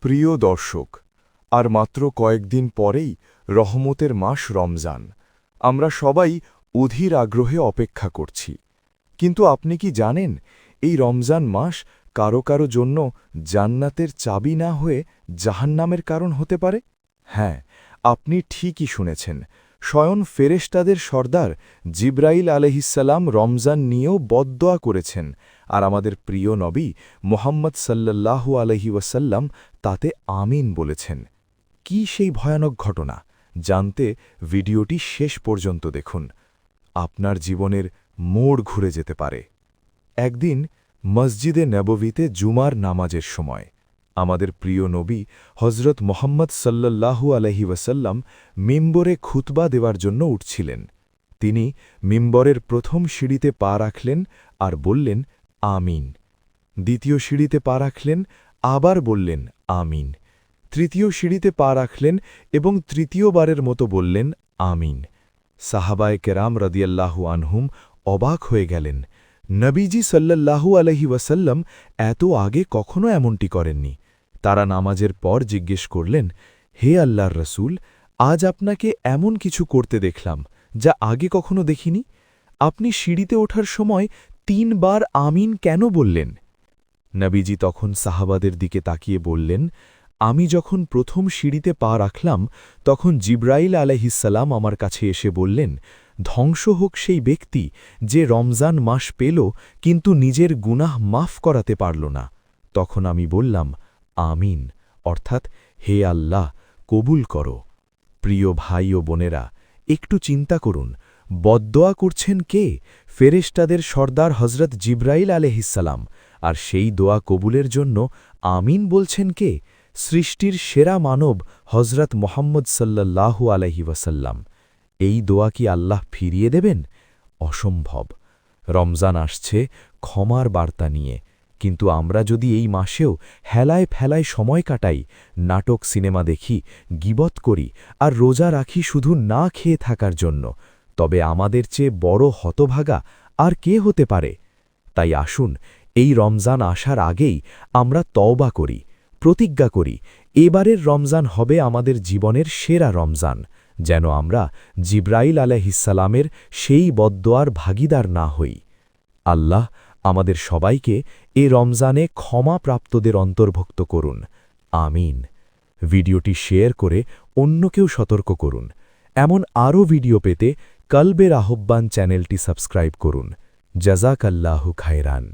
প্রিয় দর্শক, আর মাত্র কয়েকদিন পরেই রহমতের মাস রমজান। আমরা সবাই অধীর আগ্রহে অপেক্ষা করছি। কিন্তু আপনি কি জানেন, এই রমজান মাস কারো কারো জন্য জান্নাতের চাবি না হয়ে জাহান্নামের কারণ হতে পারে? হ্যাঁ, আপনি ঠিকই শুনেছেন। স্বয়ং ফেরেশতাদের সর্দার জিব্রাইল আলাইহিসসালাম রমজান নিয়েও বদদোয়া করেছেন, আর আমাদের প্রিয় নবী মুহাম্মদ সাল্লাল্লাহু আলাইহি ওয়াসাল্লাম তাতে আমিন বলেছেন। কি সেই ভয়ানক ঘটনা জানতে ভিডিওটি শেষ পর্যন্ত দেখুন। আপনার জীবনের মোড় ঘুরে যেতে পারে। একদিন মসজিদে নববীতে জুমার নামাজের সময় আমাদের প্রিয় নবী হজরত মোহাম্মদ সাল্লাল্লাহু আলাইহি ওয়াসাল্লাম মিম্বরে খুতবা দেওয়ার জন্য উঠছিলেন। তিনি মিম্বরের প্রথম সিঁড়িতে পা রাখলেন আর বললেন, আমিন। দ্বিতীয় সিঁড়িতে পা রাখলেন, আবার বললেন, আমিন। তৃতীয় সিঁড়িতে পা রাখলেন এবং তৃতীয়বারের মতো বললেন, আমিন। সাহাবায়ে কেরাম রাদিয়াল্লাহু আনহুম অবাক হয়ে গেলেন। নবীজি সাল্লাল্লাহু আলাইহি ওয়াসাল্লাম এত আগে কখনো এমনটি করেননি। তারা নামাজের পর জিজ্ঞেস করলেন, হে আল্লাহর রসূল, আজ আপনাকে এমন কিছু করতে দেখলাম যা আগে কখনো দেখিনি। আপনি সিঁড়িতে ওঠার সময় ৩ বার আমিন কেন বললেন? নবীজি তখন সাহাবাদের দিকে তাকিয়ে বললেন, আমি যখন প্রথম সিঁড়িতে পা রাখলাম তখন জিব্রাইল আলাইহিসসালাম আমার কাছে এসে বললেন, ধ্বংস হোক সেই ব্যক্তি যে রমজান মাস পেল কিন্তু নিজের গুনাহ মাফ করাতে পারল না। তখন আমি বললাম, আমিন, অর্থাৎ হে আল্লাহ, কবুল করো। প্রিয় ভাই ও বোনেরা, একটু চিন্তা করুন, বদদোয়া করছেন কে? ফেরেশতাদের সর্দার হজরত জিব্রাইল আলাইহিসসালাম। আর সেই দোয়া কবুলের জন্য আমিন বলছেন কে? সৃষ্টির সেরা মানব হজরত মোহাম্মদ সাল্লাল্লাহু আলাইহি ওয়াসাল্লাম। এই দোয়া কি আল্লাহ ফিরিয়ে দেবেন? অসম্ভব। রমজান আসছে ক্ষমার বার্তা নিয়ে, কিন্তু আমরা যদি এই মাসেও হেলায় ফেলায় সময় কাটাই, নাটক সিনেমা দেখি, গীবত করি আর রোজা রাখি শুধু না খেয়ে থাকার জন্য, তবে আমাদের চেয়ে বড় হতভাগা আর কে হতে পারে? তাই আসুন, এই রমজান আসার আগেই আমরা তওবা করি, প্রতিজ্ঞা করি, এবারের রমজান হবে আমাদের জীবনের সেরা রমজান, যেন আমরা জিব্রাইল আলাইহিসসালামের সেই বদদোয়ার ভাগীদার না হই। আল্লাহ আমাদের সবাইকে এ রমজানে ক্ষমাপ্রাপ্তদের অন্তর্ভুক্ত করুন। আমিন। ভিডিওটি শেয়ার করে অন্যকেও সতর্ক করুন। এমন আরও ভিডিও পেতে কলবের আহ্বান চ্যানেলটি সাবস্ক্রাইব করুন। জাযাকাল্লাহু খায়রান।